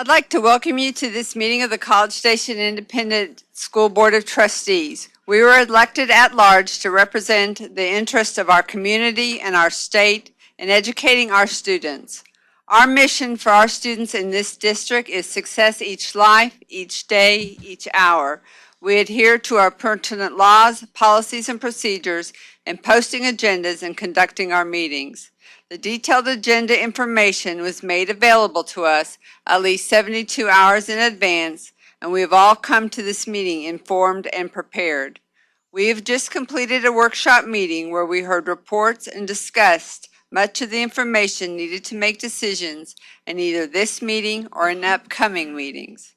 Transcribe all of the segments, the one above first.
I'd like to welcome you to this meeting of the College Station Independent School Board of Trustees. We were elected at large to represent the interests of our community and our state in educating our students. Our mission for our students in this district is success each life, each day, each hour. We adhere to our pertinent laws, policies, and procedures in posting agendas and conducting our meetings. The detailed agenda information was made available to us at least 72 hours in advance, and we have all come to this meeting informed and prepared. We have just completed a workshop meeting where we heard reports and discussed much of the information needed to make decisions in either this meeting or in upcoming meetings.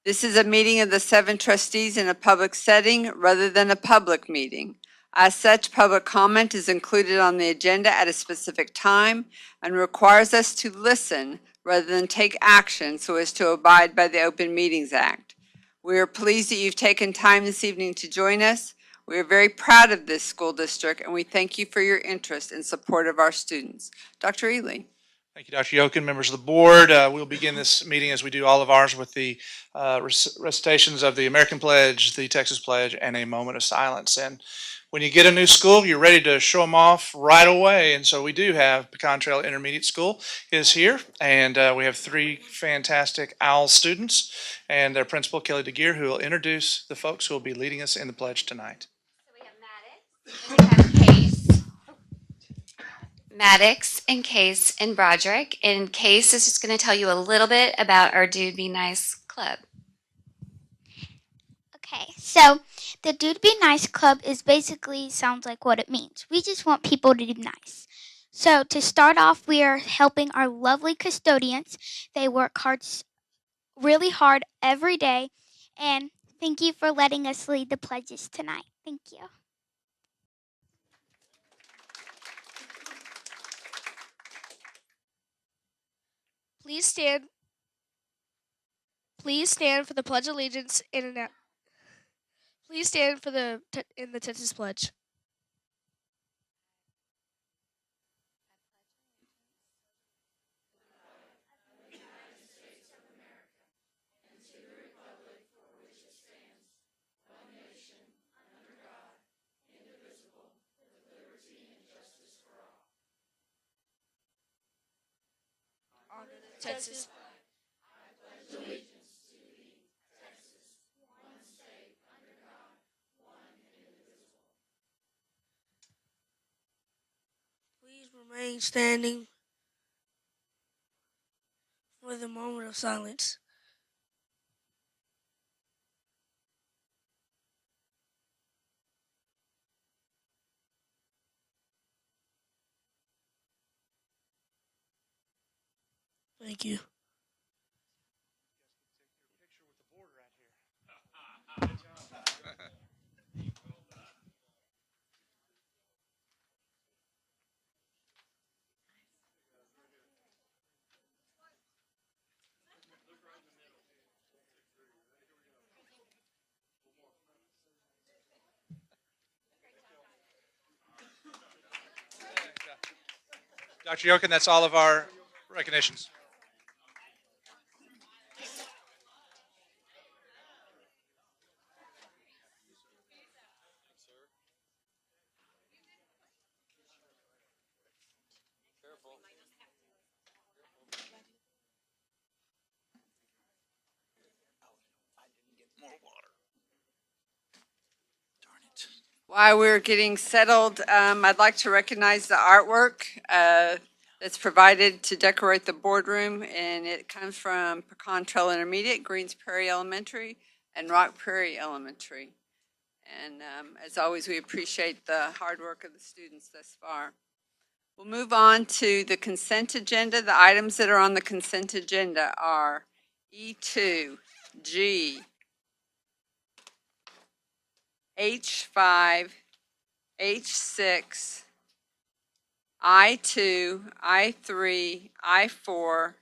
This is a meeting of the 7 trustees in a public setting rather than a public meeting. As such, public comment is included on the agenda at a specific time and requires us to listen rather than take action so as to abide by the Open Meetings Act. We are pleased that you've taken time this evening to join us. We are very proud of this school district, and we thank you for your interest and support of our students. Dr. Ely. Thank you, Dr. Yokin, members of the board. We'll begin this meeting as we do all of ours with the recitations of the American Pledge, the Texas Pledge, and a moment of silence. And when you get a new school, you're ready to show them off right away. And so we do have Pecan Trail Intermediate School is here, and we have 3 fantastic OWL students and their principal, Kelly DeGear, who will introduce the folks who will be leading us in the pledge tonight. So we have Maddox, and we have Case. Maddox and Case and Broderick. And Case is just going to tell you a little bit about our Dude Be Nice Club. Okay, so the Dude Be Nice Club is basically sounds like what it means. We just want people to be nice. So to start off, we are helping our lovely custodians. They work really hard every day. And thank you for letting us lead the pledges tonight. Thank you. Please stand for the Pledge of Allegiance Please stand for in the Texas Pledge. Texas. Please remain standing for the moment of silence. Thank you. Dr. Yokin, that's all of our recognitions. While we're getting settled, I'd like to recognize the artwork that's provided to decorate the boardroom, and it comes from Pecan Trail Intermediate, Greens Prairie Elementary, and Rock Prairie Elementary. And as always, we appreciate the hard work of the students thus far. We'll move on to the consent agenda. The items that are on the consent agenda are E2, G, H5, H6, I2, I3, I4,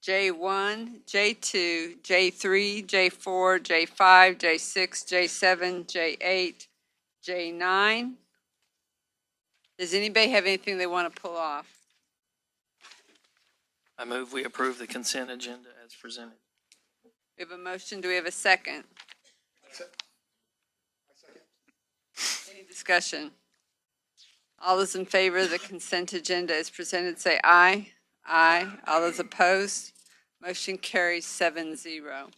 J1, J2, J3, J4, J5, J6, J7, J8, J9. Does anybody have anything they want to pull off? I move we approve the consent agenda as presented. We have a motion. Do we have a second? Any discussion? All those in favor of the consent agenda as presented, say aye. Aye. All those opposed? Motion carries 7-0.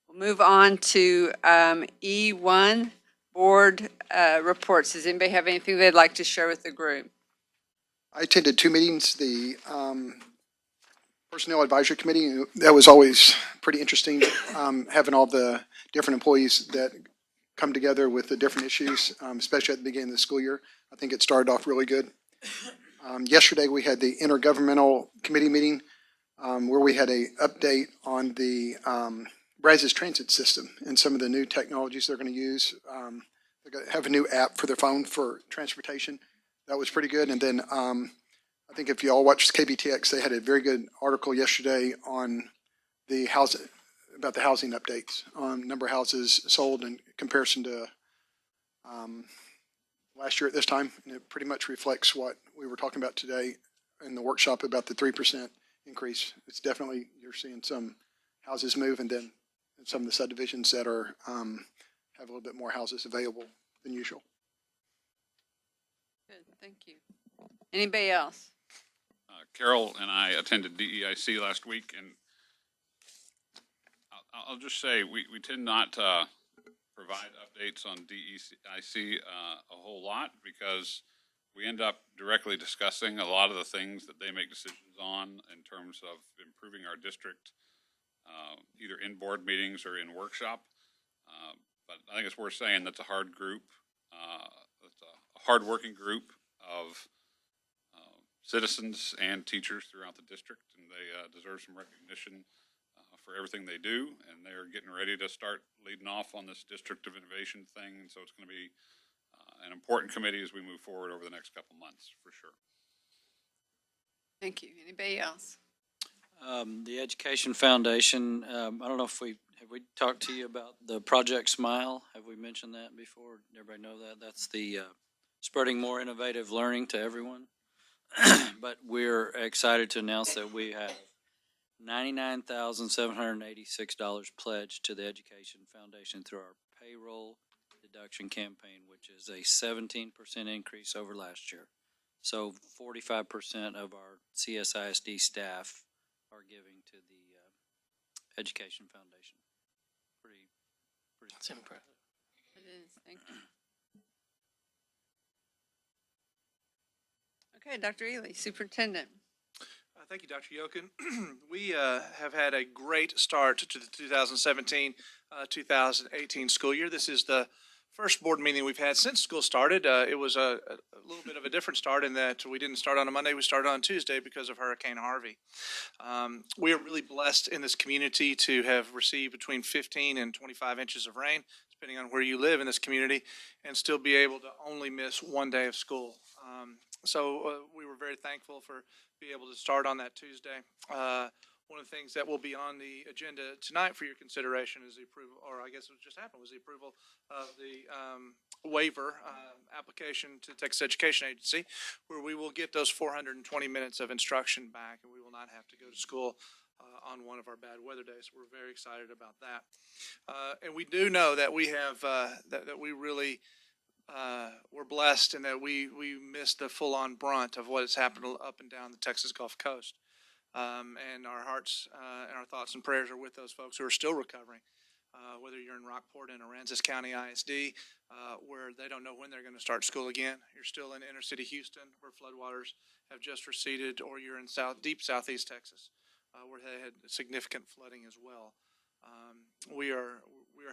We'll move on to E1, board reports. Does anybody have anything they'd like to share with the group? I attended 2 meetings, the Personnel Advisory Committee. That was always pretty interesting, having all the different employees that come together with the different issues, especially at the beginning of the school year. I think it started off really good. Yesterday, we had the Intergovernmental Committee meeting where we had an update on the Brazos transit system and some of the new technologies they're going to use. They're going to have a new app for their phone for transportation. That was pretty good. And then I think if you all watched KBTX, they had a very good article yesterday on the housing, about the housing updates on number of houses sold in comparison to last year at this time. And it pretty much reflects what we were talking about today in the workshop about the 3% increase. It's definitely, you're seeing some houses move, and then some of the subdivisions that are have a little bit more houses available than usual. Good, thank you. Anybody else? Carol and I attended DEIC last week, and I'll just say we tend not to provide updates on DEIC a whole lot because we end up directly discussing a lot of the things that they make decisions on in terms of improving our district, either in board meetings or in workshop. But I think it's worth saying that's a hard group. It's a hard-working group of citizens and teachers throughout the district, and they deserve some recognition for everything they do, and they're getting ready to start leading off on this District of Innovation thing, and so it's going to be an important committee as we move forward over the next couple months, for sure. Thank you. Anybody else? The Education Foundation, I don't know if have we talked to you about the Project Smile? Have we mentioned that before? Everybody know that? That's the spreading more innovative learning to everyone. But we're excited to announce that we have $99,786 pledged to the Education Foundation through our payroll deduction campaign, which is a 17% increase over last year. So 45% of our CSISD staff are giving to the Education Foundation. Pretty. That's impressive. It is. Thank you. Okay, Dr. Ely, Superintendent. Thank you, Dr. Yokin. We have had a great start to the 2017-2018 school year. This is the first board meeting we've had since school started. It was a little bit of a different start in that we didn't start on a Monday, we started on Tuesday because of Hurricane Harvey. We are really blessed in this community to have received between 15 and 25 inches of rain, depending on where you live in this community, and still be able to only miss one day of school. So we were very thankful for being able to start on that Tuesday. One of the things that will be on the agenda tonight for your consideration is the approval, or I guess what just happened was the approval of the waiver application to the Texas Education Agency, where we will get those 420 minutes of instruction back, and we will not have to go to school on one of our bad weather days. We're very excited about that. And we do know that we have, that we really we're blessed in that we missed the full-on brunt of what has happened up and down the Texas Gulf Coast. And our hearts and our thoughts and prayers are with those folks who are still recovering, whether you're in Rockport and Aransas County ISD, where they don't know when they're going to start school again. You're still in inner city Houston, where floodwaters have just receded, or you're in deep southeast Texas, where they had significant flooding as well. We are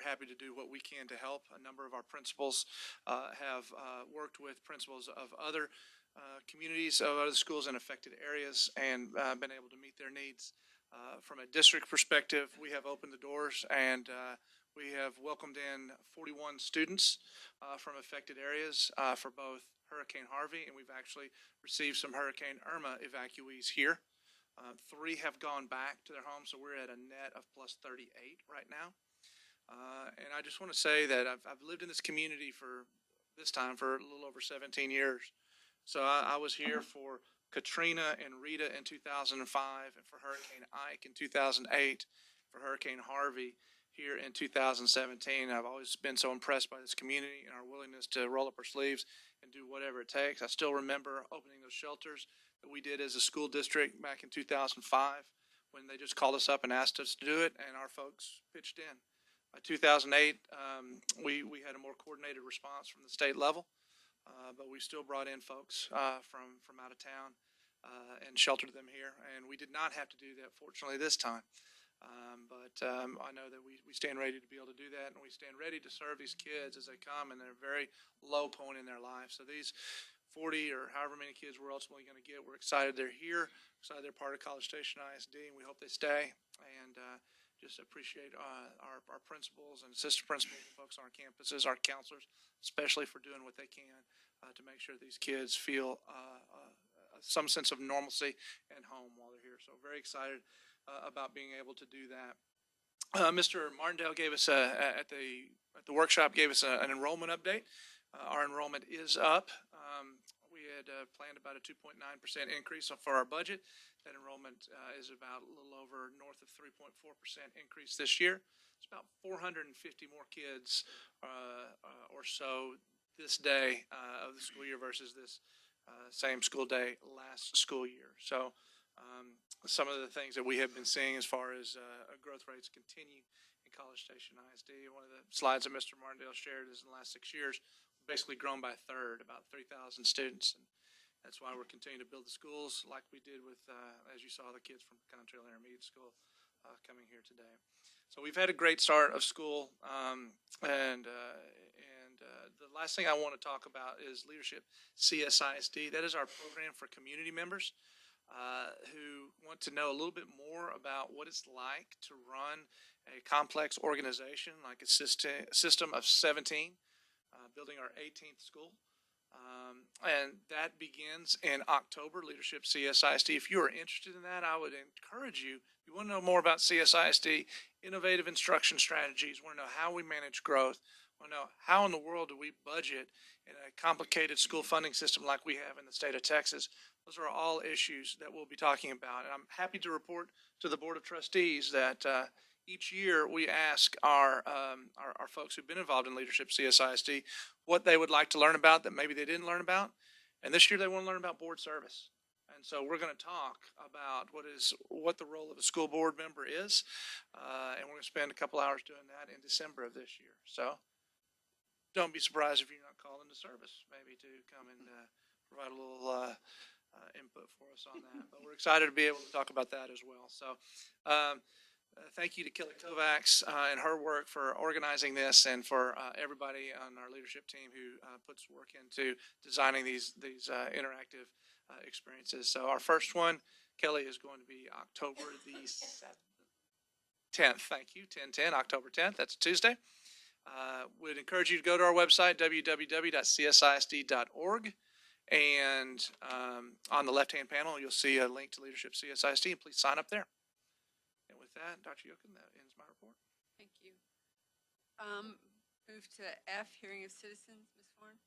happy to do what we can to help. A number of our principals have worked with principals of other communities, of other schools in affected areas, and been able to meet their needs. From a district perspective, we have opened the doors, and we have welcomed in 41 students from affected areas for both Hurricane Harvey, and we've actually received some Hurricane Irma evacuees here. 3 have gone back to their homes, so we're at a net of plus 38 right now. And I just want to say that I've lived in this community for this time for a little over 17 years. So I was here for Katrina and Rita in 2005, and for Hurricane Ike in 2008, for Hurricane Harvey. here in 2017. I've always been so impressed by this community and our willingness to roll up our sleeves and do whatever it takes. I still remember opening those shelters that we did as a school district back in 2005 when they just called us up and asked us to do it, and our folks pitched in. By 2008, we had a more coordinated response from the state level, but we still brought in folks from out of town and sheltered them here, and we did not have to do that, fortunately, this time. I know that we stand ready to be able to do that, and we stand ready to serve these kids as they come in their very low point in their life. So these 40 or however many kids we're ultimately going to get, we're excited they're here, excited they're part of College Station ISD, and we hope they stay. And just appreciate our principals and assistant principals and folks on our campuses, our counselors, especially for doing what they can to make sure these kids feel some sense of normalcy and home while they're here. So very excited about being able to do that. Mr. Martindale gave us at the workshop gave us an enrollment update. Our enrollment is up. We had planned about a 2.9% increase for our budget. That enrollment is about a little over north of 3.4% increase this year. It's about 450 more kids or so this day of the school year versus this same school day last school year. So some of the things that we have been seeing as far as growth rates continue in College Station ISD. One of the slides that Mr. Martindale shared is in the last 6 years, we've basically grown by a third, about 3,000 students. And that's why we're continuing to build the schools like we did with, as you saw, the kids from Contrail Intermediate School coming here today. So we've had a great start of school. The last thing I want to talk about is Leadership CSISD. That is our program for community members who want to know a little bit more about what it's like to run a complex organization like a system of 17, building our 18th school. And that begins in October, Leadership CSISD. If you are interested in that, I would encourage you, if you want to know more about CSISD, innovative instruction strategies, want to know how we manage growth, want to know how in the world do we budget in a complicated school funding system like we have in the state of Texas. Those are all issues that we'll be talking about. And I'm happy to report to the Board of Trustees that each year we ask our folks who've been involved in Leadership CSISD what they would like to learn about that maybe they didn't learn about. And this year they want to learn about board service. And so we're going to talk about what the role of a school board member is. And we're going to spend a couple hours doing that in December of this year. So don't be surprised if you're not called into service, maybe to come and provide a little input for us on that. But we're excited to be able to talk about that as well. So thank you to Kelly Kovacs and her work for organizing this, and for everybody on our leadership team who puts work into designing these interactive experiences. So our first one, Kelly, is going to be October the 10th. Thank you, 10/10, October 10th. That's Tuesday. Would encourage you to go to our website, www.csisd.org. And on the left-hand panel, you'll see a link to Leadership CSISD, and please sign up there. And with that, Dr. Yokin, that ends my report. Thank you. Move to F, hearing of citizens, Ms. Horn.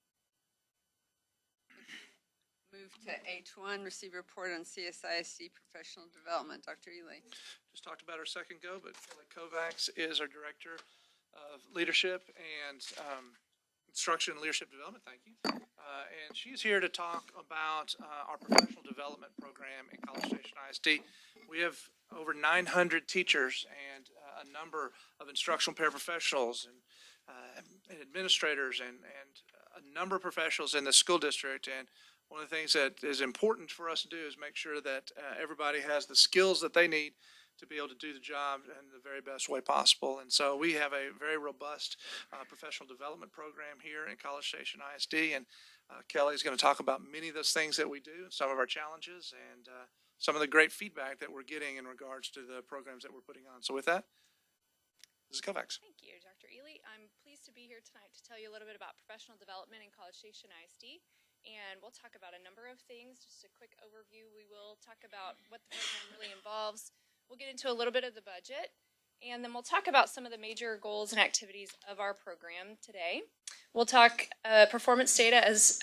Move to H1, receive report on CSISD professional development, Dr. Ely. Just talked about her second go, but Kelly Kovacs is our Director of Leadership and Instruction and Leadership Development. Thank you. And she's here to talk about our professional development program in College Station ISD. We have over 900 teachers and a number of instructional paraprofessionals and administrators and a number of professionals in the school district. And one of the things that is important for us to do is make sure that everybody has the skills that they need to be able to do the job in the very best way possible. And so we have a very robust professional development program here in College Station ISD. And Kelly is going to talk about many of those things that we do, some of our challenges, and some of the great feedback that we're getting in regards to the programs that we're putting on. So with that, Mrs. Kovacs. Thank you, Dr. Ely. I'm pleased to be here tonight to tell you a little bit about professional development in College Station ISD. And we'll talk about a number of things. Just a quick overview. We will talk about what the program really involves. We'll get into a little bit of the budget, and then we'll talk about some of the major goals and activities of our program today. We'll talk performance data, as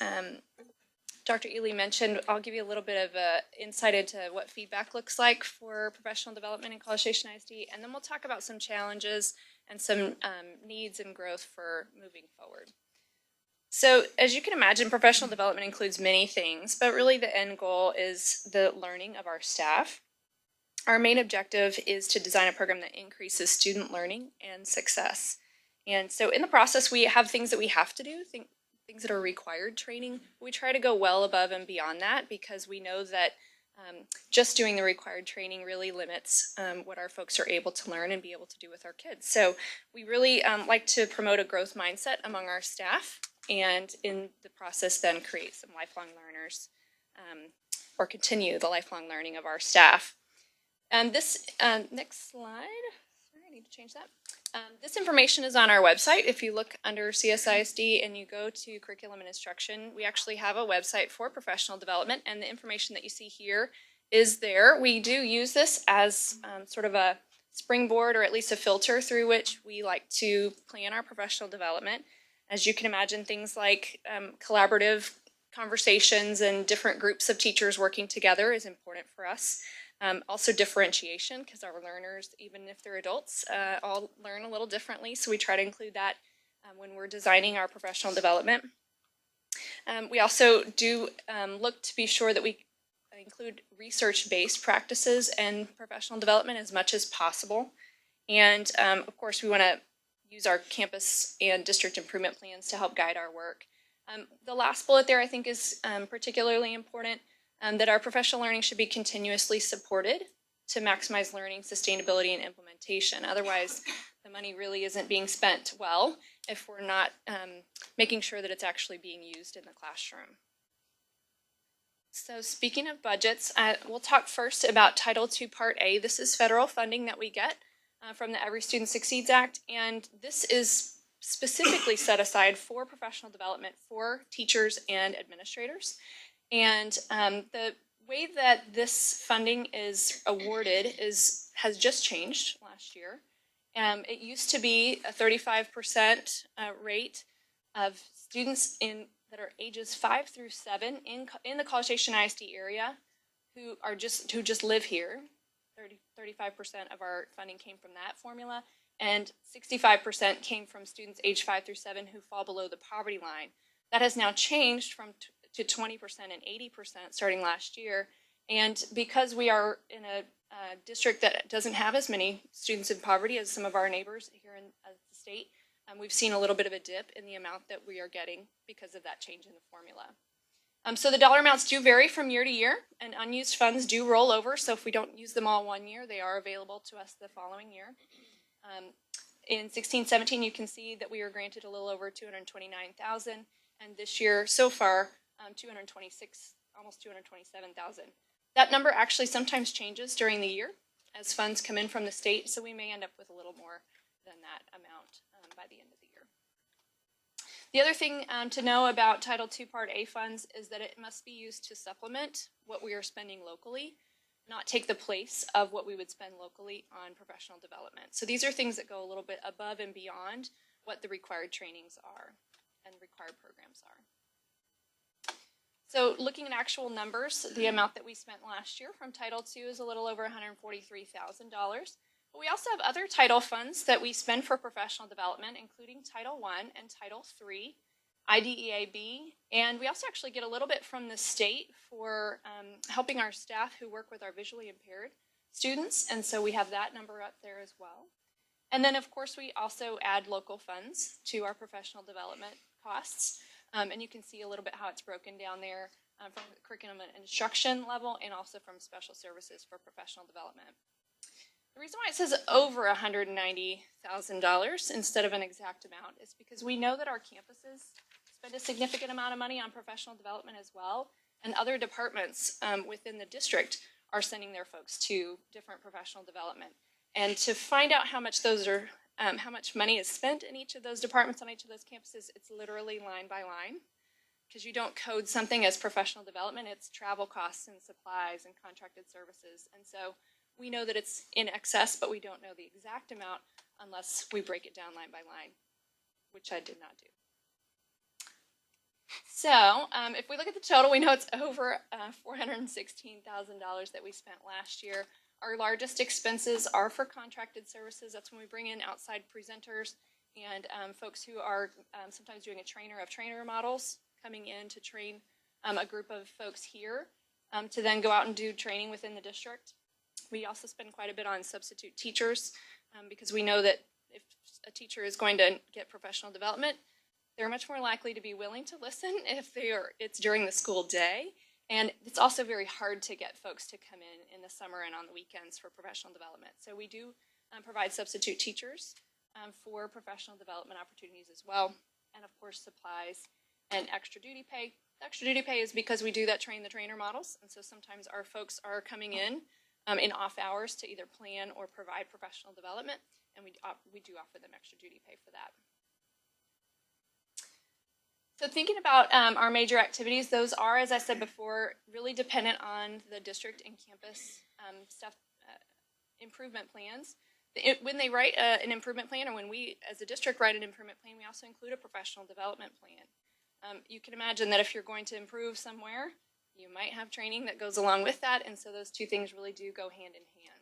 Dr. Ely mentioned. I'll give you a little bit of insight into what feedback looks like for professional development in College Station ISD, and then we'll talk about some challenges and some needs and growth for moving forward. So as you can imagine, professional development includes many things, but really the end goal is the learning of our staff. Our main objective is to design a program that increases student learning and success. And so in the process, we have things that we have to do, things that are required training. We try to go well above and beyond that because we know that just doing the required training really limits what our folks are able to learn and be able to do with our kids. So we really like to promote a growth mindset among our staff, and in the process then create some lifelong learners or continue the lifelong learning of our staff. And this next slide, sorry, I need to change that. This information is on our website. If you look under CSISD and you go to curriculum and instruction, we actually have a website for professional development, and the information that you see here is there. We do use this as sort of a springboard, or at least a filter through which we like to plan our professional development. As you can imagine, things like collaborative conversations and different groups of teachers working together is important for us. Also differentiation, because our learners, even if they're adults, all learn a little differently, so we try to include that when we're designing our professional development. We also do look to be sure that we include research-based practices and professional development as much as possible. And of course, we want to use our campus and district improvement plans to help guide our work. The last bullet there I think is particularly important, that our professional learning should be continuously supported to maximize learning, sustainability, and implementation. Otherwise, the money really isn't being spent well if we're not making sure that it's actually being used in the classroom. So speaking of budgets, we'll talk first about Title II Part A. This is federal funding that we get from the Every Student Succeeds Act, and this is specifically set aside for professional development for teachers and administrators. And the way that this funding is awarded has just changed last year. It used to be a 35% rate of students that are ages 5 through 7 in the College Station ISD area who just live here. 35% of our funding came from that formula, and 65% came from students age 5 through 7 who fall below the poverty line. That has now changed to 20% and 80% starting last year. And because we are in a district that doesn't have as many students in poverty as some of our neighbors here in the state, we've seen a little bit of a dip in the amount that we are getting because of that change in the formula. So the dollar amounts do vary from year to year, and unused funds do roll over. So if we don't use them all one year, they are available to us the following year. In 16-17, you can see that we were granted a little over $229,000, and this year so far, 226, almost 227,000. That number actually sometimes changes during the year as funds come in from the state, so we may end up with a little more than that amount by the end of the year. The other thing to know about Title II Part A funds is that it must be used to supplement what we are spending locally, not take the place of what we would spend locally on professional development. So these are things that go a little bit above and beyond what the required trainings are and required programs are. So looking at actual numbers, the amount that we spent last year from Title II is a little over $143,000. But we also have other title funds that we spend for professional development, including Title I and Title III, IDEAB, and we also actually get a little bit from the state for helping our staff who work with our visually impaired students, and so we have that number up there as well. And then, of course, we also add local funds to our professional development costs. And you can see a little bit how it's broken down there from the curriculum and instruction level, and also from special services for professional development. The reason why it says over $190,000 instead of an exact amount is because we know that our campuses spend a significant amount of money on professional development as well, and other departments within the district are sending their folks to different professional development. And to find out how much those are how much money is spent in each of those departments on each of those campuses, it's literally line by line, because you don't code something as professional development. It's travel costs and supplies and contracted services. And so we know that it's in excess, but we don't know the exact amount unless we break it down line by line, which I did not do. So if we look at the total, we know it's over $416,000 that we spent last year. Our largest expenses are for contracted services. That's when we bring in outside presenters and folks who are sometimes doing a trainer of trainer models coming in to train a group of folks here to then go out and do training within the district. We also spend quite a bit on substitute teachers because we know that if a teacher is going to get professional development, they're much more likely to be willing to listen if it's during the school day. And it's also very hard to get folks to come in the summer and on the weekends for professional development. So we do provide substitute teachers for professional development opportunities as well. And of course, supplies and extra duty pay. Extra duty pay is because we do that train the trainer models. And so sometimes our folks are coming in off hours to either plan or provide professional development. And we do offer them extra duty pay for that. So thinking about our major activities, those are, as I said before, really dependent on the district and campus improvement plans. When they write an improvement plan, or when we as a district write an improvement plan, we also include a professional development plan. You can imagine that if you're going to improve somewhere, you might have training that goes along with that, and so those two things really do go hand in hand.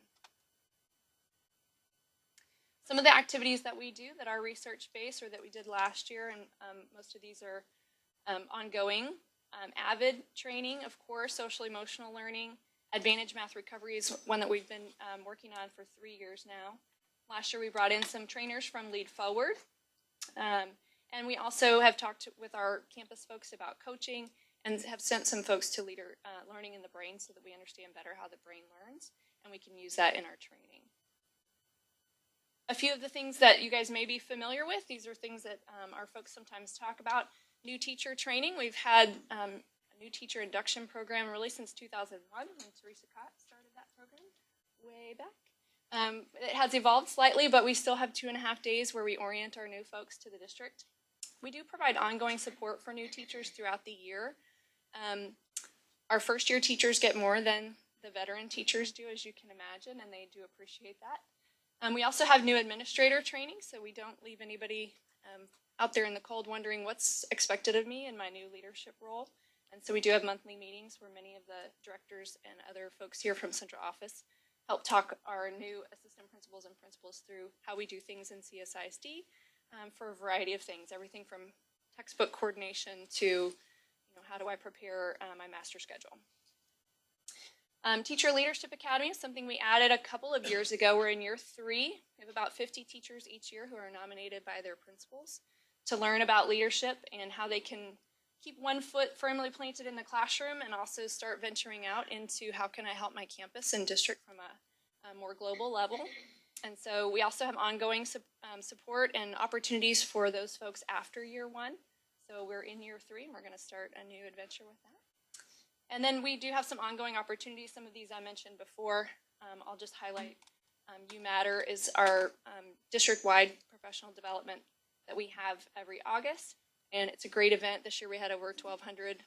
Some of the activities that we do that are research-based or that we did last year, and most of these are ongoing. AVID training, of course, social-emotional learning. Advantage Math Recovery is one that we've been working on for 3 years now. Last year we brought in some trainers from Lead Forward. And we also have talked with our campus folks about coaching and have sent some folks to Leader Learning in the Brain so that we understand better how the brain learns, and we can use that in our training. A few of the things that you guys may be familiar with, these are things that our folks sometimes talk about. New teacher training. We've had a new teacher induction program really since 2001 when Teresa Cott started that program way back. It has evolved slightly, but we still have 2.5 days where we orient our new folks to the district. We do provide ongoing support for new teachers throughout the year. Our first year teachers get more than the veteran teachers do, as you can imagine, and they do appreciate that. We also have new administrator training, so we don't leave anybody out there in the cold wondering what's expected of me in my new leadership role. And so we do have monthly meetings where many of the directors and other folks here from central office help talk our new assistant principals and principals through how we do things in CSISD for a variety of things, everything from textbook coordination to how do I prepare my master schedule. Teacher Leadership Academy is something we added a couple of years ago. We're in year 3. We have about 50 teachers each year who are nominated by their principals to learn about leadership and how they can keep one foot firmly planted in the classroom and also start venturing out into how can I help my campus and district from a more global level. And so we also have ongoing support and opportunities for those folks after year 1. So we're in year 3 and we're going to start a new adventure with that. And then we do have some ongoing opportunities. Some of these I mentioned before. I'll just highlight You Matter is our district-wide professional development that we have every August. And it's a great event. This year we had over 1,200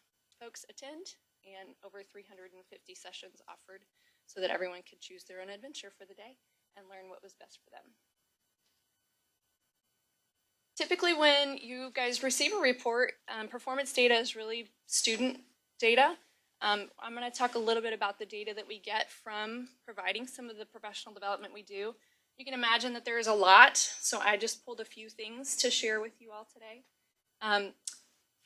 folks attend and over 350 sessions offered so that everyone could choose their own adventure for the day and learn what was best for them. Typically when you guys receive a report, performance data is really student data. I'm going to talk a little bit about the data that we get from providing some of the professional development we do. You can imagine that there is a lot, so I just pulled a few things to share with you all today.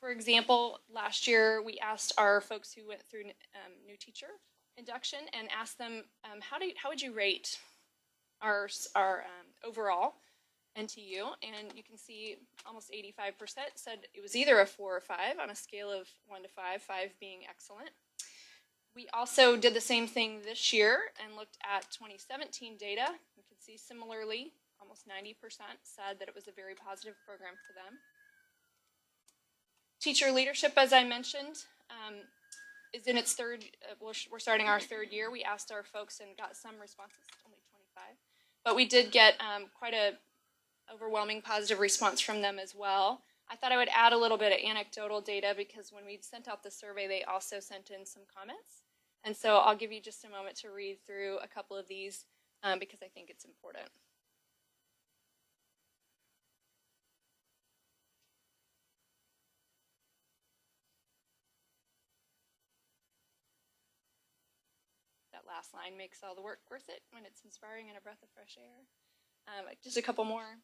For example, last year we asked our folks who went through new teacher induction and asked them, how would you rate our overall NTU? And you can see almost 85% said it was either a 4 or 5 on a scale of 1 to 5, 5 being excellent. We also did the same thing this year and looked at 2017 data. You can see similarly, almost 90% said that it was a very positive program for them. Teacher leadership, as I mentioned, is in its third, we're starting our 3rd year. We asked our folks and got some responses, only 25. But we did get quite a overwhelming positive response from them as well. I thought I would add a little bit of anecdotal data because when we sent out the survey, they also sent in some comments. And so I'll give you just a moment to read through a couple of these because I think it's important. That last line makes all the work worth it when it's inspiring and a breath of fresh air. Just a couple more.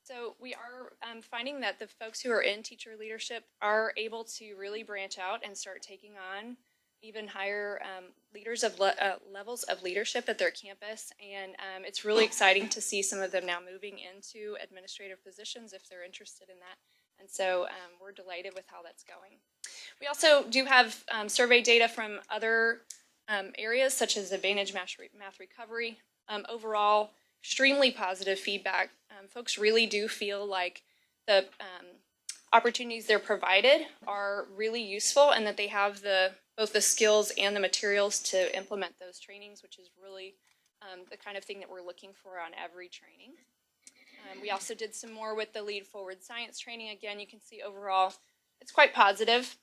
So we are finding that the folks who are in teacher leadership are able to really branch out and start taking on even higher levels of leadership at their campus. And it's really exciting to see some of them now moving into administrative positions if they're interested in that. And so we're delighted with how that's going. We also do have survey data from other areas such as Advantage Math Recovery. Overall, extremely positive feedback. Folks really do feel like the opportunities they're provided are really useful and that they have both the skills and the materials to implement those trainings, which is really the kind of thing that we're looking for on every training. We also did some more with the Lead Forward Science training. Again, you can see overall it's quite positive.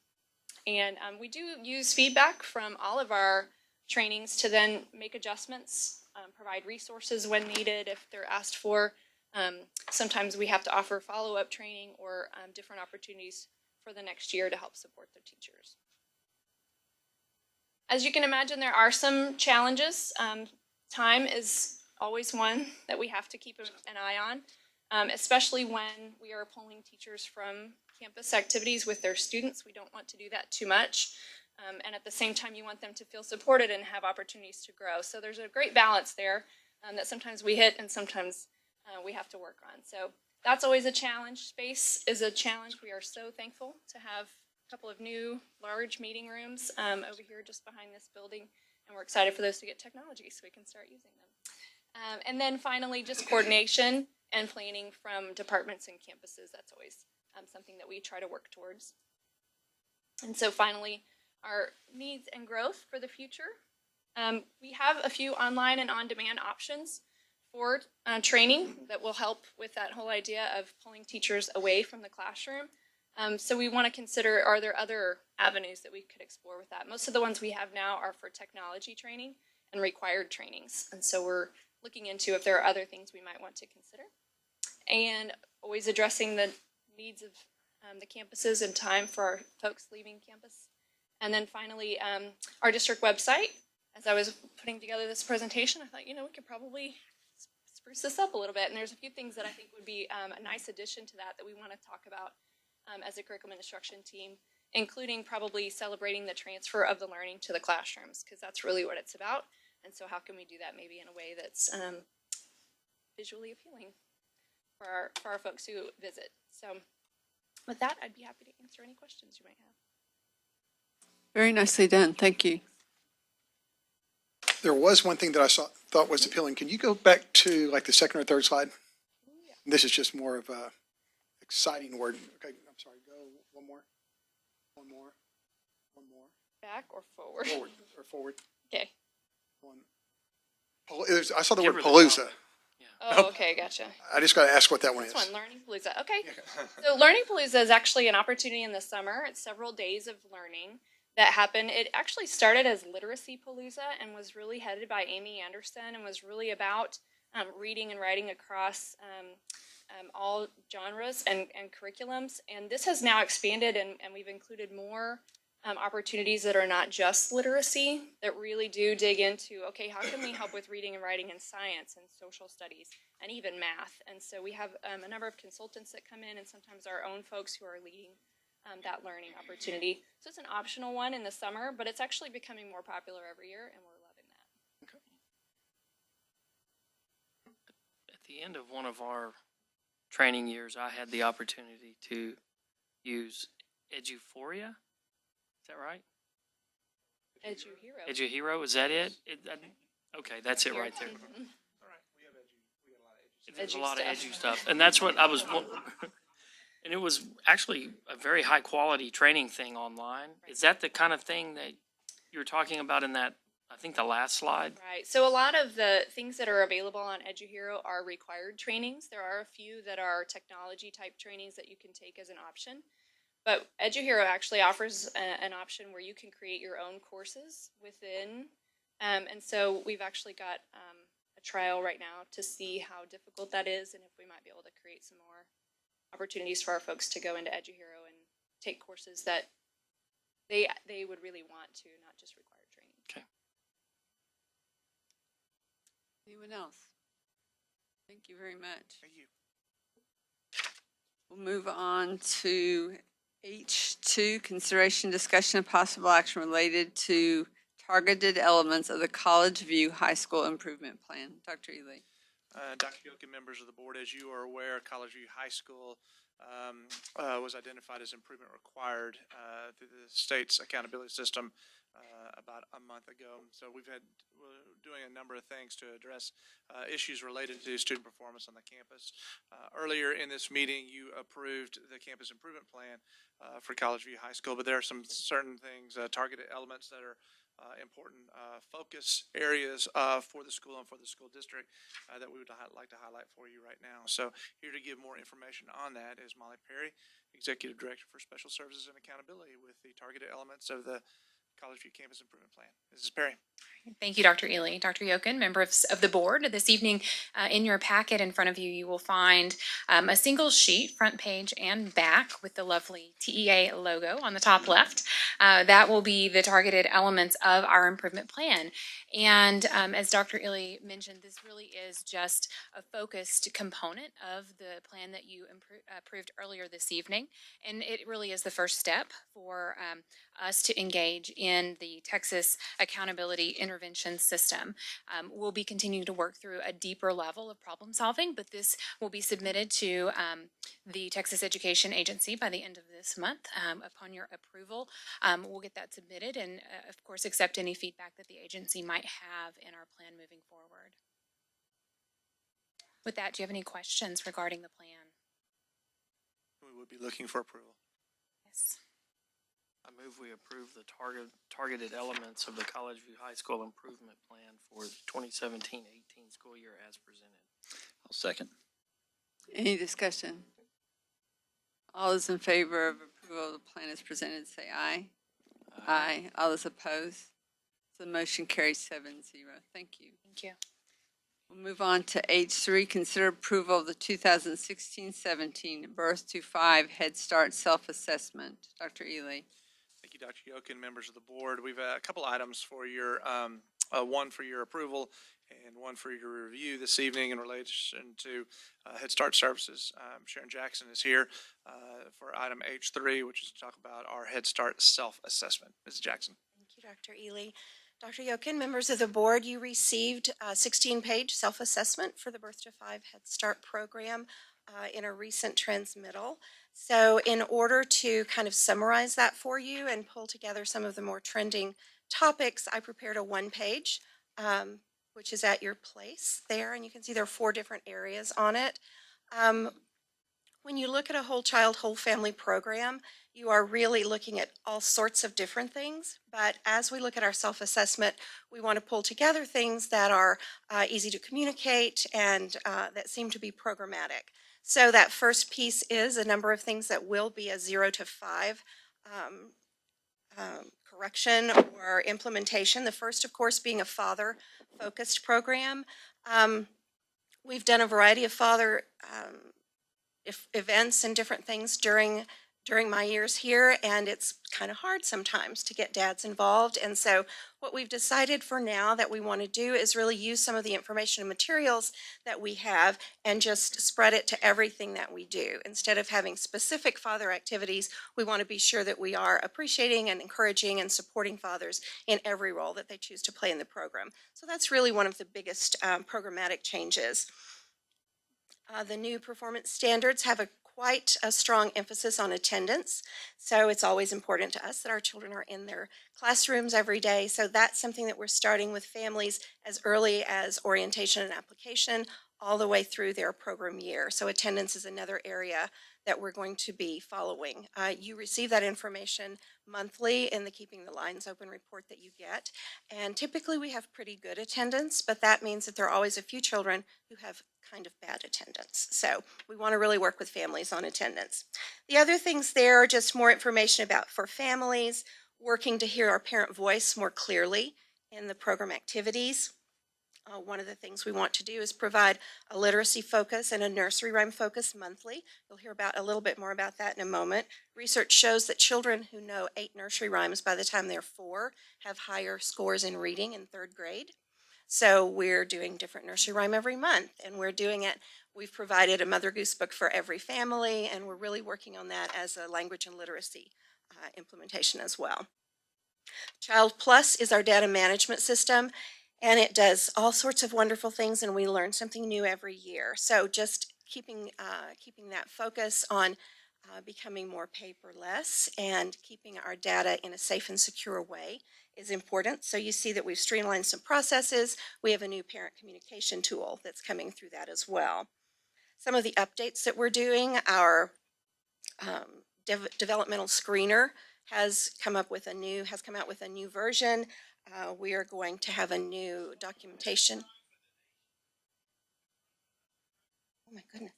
And we do use feedback from all of our trainings to then make adjustments, provide resources when needed if they're asked for. Sometimes we have to offer follow-up training or different opportunities for the next year to help support their teachers. As you can imagine, there are some challenges. Time is always one that we have to keep an eye on, especially when we are pulling teachers from campus activities with their students. We don't want to do that too much. And at the same time, you want them to feel supported and have opportunities to grow. So there's a great balance there that sometimes we hit and sometimes we have to work on. So that's always a challenge. Space is a challenge. We are so thankful to have a couple of new large meeting rooms over here just behind this building. And we're excited for those to get technology so we can start using them. And then finally, just coordination and planning from departments and campuses. That's always something that we try to work towards. And so finally, our needs and growth for the future. We have a few online and on-demand options for training that will help with that whole idea of pulling teachers away from the classroom. So we want to consider, are there other avenues that we could explore with that? Most of the ones we have now are for technology training and required trainings. And so we're looking into if there are other things we might want to consider. And always addressing the needs of the campuses and time for our folks leaving campus. And then finally, our district website. As I was putting together this presentation, I thought, we could probably spruce this up a little bit. And there's a few things that I think would be a nice addition to that we want to talk about as a curriculum and instruction team, including probably celebrating the transfer of the learning to the classrooms, because that's really what it's about. And so how can we do that maybe in a way that's visually appealing for our folks who visit? So with that, I'd be happy to answer any questions you might have. Very nicely done. Thank you. There was one thing that I thought was appealing. Can you go back to like the second or third slide? Yeah. This is just more of a exciting word. Okay, I'm sorry. Go one more. Back or forward? Forward or forward. Okay. One. I saw the word Palooza. Oh, okay, gotcha. I just got to ask what that one is. This one, Learning Palooza. Okay. So Learning Palooza is actually an opportunity in the summer. It's several days of learning that happen. It actually started as Literacy Palooza and was really headed by Amy Anderson and was really about reading and writing across all genres and curriculums. And this has now expanded and we've included more opportunities that are not just literacy, that really do dig into, okay, how can we help with reading and writing and science and social studies and even math? And so we have a number of consultants that come in and sometimes our own folks who are leading that learning opportunity. So it's an optional one in the summer, but it's actually becoming more popular every year and we're loving that. Okay. At the end of one of our training years, I had the opportunity to use Eduphoria. Is that right? Eduhero. Eduhero, is that it? Okay, that's it right there. Mhm. There's a Edu lot of stuff. edu stuff, and that's what I was. And it was actually a very high quality training thing online. Is that the kind of thing that you were talking about in that? I think the last slide. Right. So a lot of the things that are available on Eduhero are required trainings. There are a few that are technology type trainings that you can take as an option. But Eduhero actually offers an option where you can create your own courses within. And so we've actually got a trial right now to see how difficult that is and if we might be able to create some more opportunities for our folks to go into EduHero and take courses that they would really want to, not just require training. Okay. Anyone else? Thank you very much. Thank you. We'll move on to H2, consideration, discussion, and possible action related to targeted elements of the College View High School Improvement Plan. Dr. Ely. Dr. Yokin, members of the board, as you are aware, College View High School was identified as improvement required through the state's accountability system about a month ago. So we're doing a number of things to address issues related to student performance on the campus. Earlier in this meeting, you approved the campus improvement plan for College View High School, but there are some certain things, targeted elements that are important focus areas for the school and for the school district that we would like to highlight for you right now. So here to give more information on that is Molly Perry, Executive Director for Special Services and Accountability with the targeted elements of the College View Campus Improvement Plan. Mrs. Perry. Thank you, Dr. Ely. Dr. Yokin, members of the board, this evening in your packet in front of you, you will find a single sheet, front page and back, with the lovely TEA logo on the top left. That will be the targeted elements of our improvement plan. And as Dr. Ely mentioned, this really is just a focused component of the plan that you approved earlier this evening. And it really is the first step for us to engage in the Texas Accountability Intervention System. We'll be continuing to work through a deeper level of problem solving, but this will be submitted to the Texas Education Agency by the end of this month. Upon your approval, we'll get that submitted and of course accept any feedback that the agency might have in our plan moving forward. With that, do you have any questions regarding the plan? We would be looking for approval. Yes. I move we approve the targeted elements of the College View High School Improvement Plan for the 2017-18 school year as presented. I'll second. Any discussion? All those in favor of approval of the plan as presented, say aye. Aye. All those opposed? The motion carries 7-0. Thank you. Thank you. We'll move on to H3, consider approval of the 2016-17 Birth to 5 Head Start Self-Assessment. Dr. Ely. Thank you, Dr. Yokin, members of the board. We've a couple items for your, one for your approval and one for your review this evening in relation to Head Start services. Sharon Jackson is here for item H3, which is to talk about our Head Start self-assessment. Mrs. Jackson. Thank you, Dr. Ely. Dr. Yokin, members of the board, you received a 16-page self-assessment for the Birth to 5 Head Start program in a recent transmittal. So in order to kind of summarize that for you and pull together some of the more trending topics, I prepared a one-page, which is at your place there, and you can see there are 4 different areas on it. When you look at a whole child, whole family program, you are really looking at all sorts of different things. But as we look at our self-assessment, we want to pull together things that are easy to communicate and that seem to be programmatic. So that first piece is a number of things that will be a 0 to 5 correction or implementation. The first, of course, being a father-focused program. We've done a variety of father events and different things during my years here, and it's kind of hard sometimes to get dads involved. And so what we've decided for now that we want to do is really use some of the information and materials that we have and just spread it to everything that we do. Instead of having specific father activities, we want to be sure that we are appreciating and encouraging and supporting fathers in every role that they choose to play in the program. So that's really one of the biggest programmatic changes. The new performance standards have quite a strong emphasis on attendance. So it's always important to us that our children are in their classrooms every day. So that's something that we're starting with families as early as orientation and application all the way through their program year. So attendance is another area that we're going to be following. You receive that information monthly in the Keeping the Lines Open report that you get. And typically we have pretty good attendance, but that means that there are always a few children who have kind of bad attendance. So we want to really work with families on attendance. The other things there are just more information about for families, working to hear our parent voice more clearly in the program activities. one of the things we want to do is provide a literacy focus and a nursery rhyme focus monthly. You'll hear about a little bit more about that in a moment. Research shows that children who know 8 nursery rhymes by the time they're 4 have higher scores in reading in 3rd grade. So we're doing different nursery rhyme every month, and we're doing it. We've provided a Mother Goose book for every family, and we're really working on that as a language and literacy implementation as well. Child Plus is our data management system, and it does all sorts of wonderful things, and we learn something new every year. So just keeping that focus on becoming more paperless and keeping our data in a safe and secure way is important. So you see that we've streamlined some processes. We have a new parent communication tool that's coming through that as well. Some of the updates that we're doing, our developmental screener has come out with a new version. We are going to have a new documentation. Oh my goodness.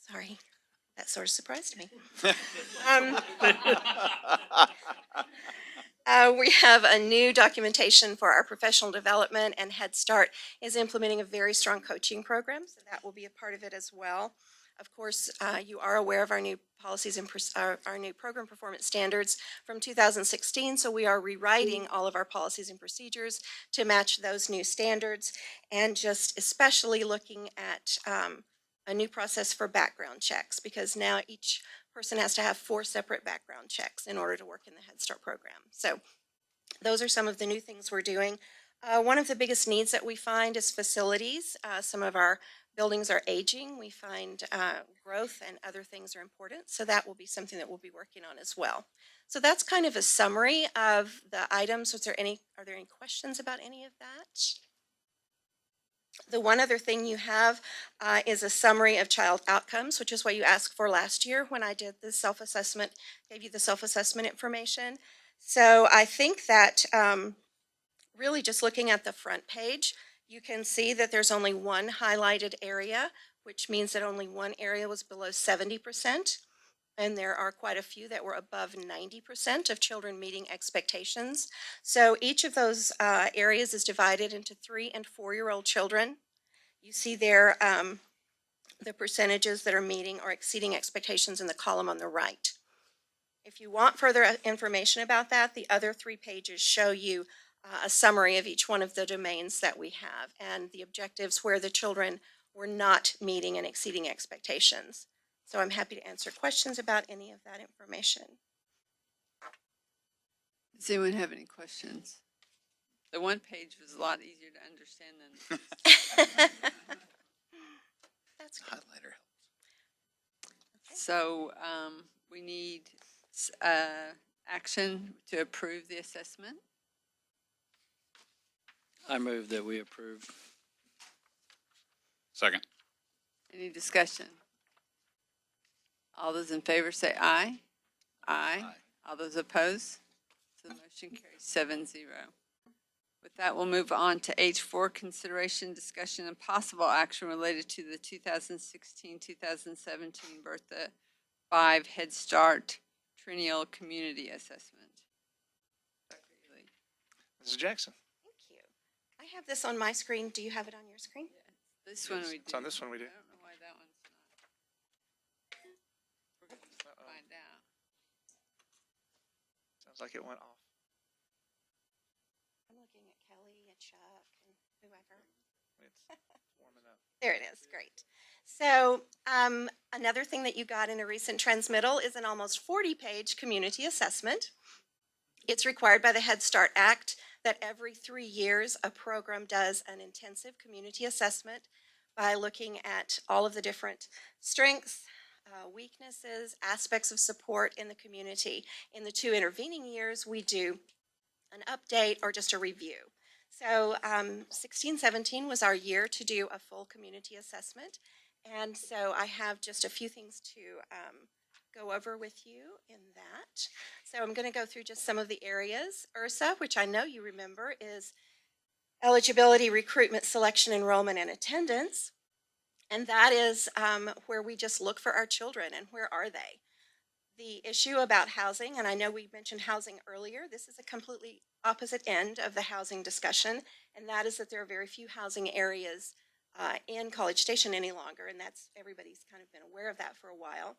Sorry, that sort of surprised me. We have a new documentation for our professional development, and Head Start is implementing a very strong coaching program, so that will be a part of it as well. Of course, you are aware of our new policies and our new program performance standards from 2016, so we are rewriting all of our policies and procedures to match those new standards, and just especially looking at a new process for background checks, because now each person has to have 4 separate background checks in order to work in the Head Start program. So those are some of the new things we're doing. One of the biggest needs that we find is facilities. Some of our buildings are aging. We find growth and other things are important. So that will be something that we'll be working on as well. So that's kind of a summary of the items. Are there any questions about any of that? The one other thing you have is a summary of child outcomes, which is what you asked for last year when I did the self-assessment, gave you the self-assessment information. So I think that really just looking at the front page, you can see that there's only one highlighted area, which means that only one area was below 70%. And there are quite a few that were above 90% of children meeting expectations. So each of those areas is divided into 3- and 4-year-old children. You see there the percentages that are meeting or exceeding expectations in the column on the right. If you want further information about that, the other 3 pages show you a summary of each one of the domains that we have and the objectives where the children were not meeting and exceeding expectations. So I'm happy to answer questions about any of that information. Does anyone have any questions? The one page was a lot easier to understand than. That's good. Highlighter. So we need action to approve the assessment. I move that we approve. Second. Any discussion? All those in favor say aye. Aye. All those opposed? So the motion carries 7-0. With that, we'll move on to H4, consideration, discussion, and possible action related to the 2016-2017 Bertha 5 Head Start Triennial Community Assessment. Dr. Ely. Mrs. Jackson. Thank you. I have this on my screen. Do you have it on your screen? This one we do. It's on this one we do. I don't know why that one's not. We're going to find out. Sounds like it went off. I'm looking at Kelly and Chuck and whoever. It's warming up. There it is. Great. So another thing that you got in a recent transmittal is an almost 40-page community assessment. It's required by the Head Start Act that every 3 years a program does an intensive community assessment by looking at all of the different strengths, weaknesses, aspects of support in the community. In the 2 intervening years, we do an update or just a review. So 16-17 was our year to do a full community assessment. And so I have just a few things to go over with you in that. So I'm going to go through just some of the areas. URSA, which I know you remember, is eligibility, recruitment, selection, enrollment, and attendance. And that is where we just look for our children and where are they. the issue about housing, and I know we mentioned housing earlier, this is a completely opposite end of the housing discussion, and that is that there are very few housing areas in College Station any longer, and that's everybody's kind of been aware of that for a while.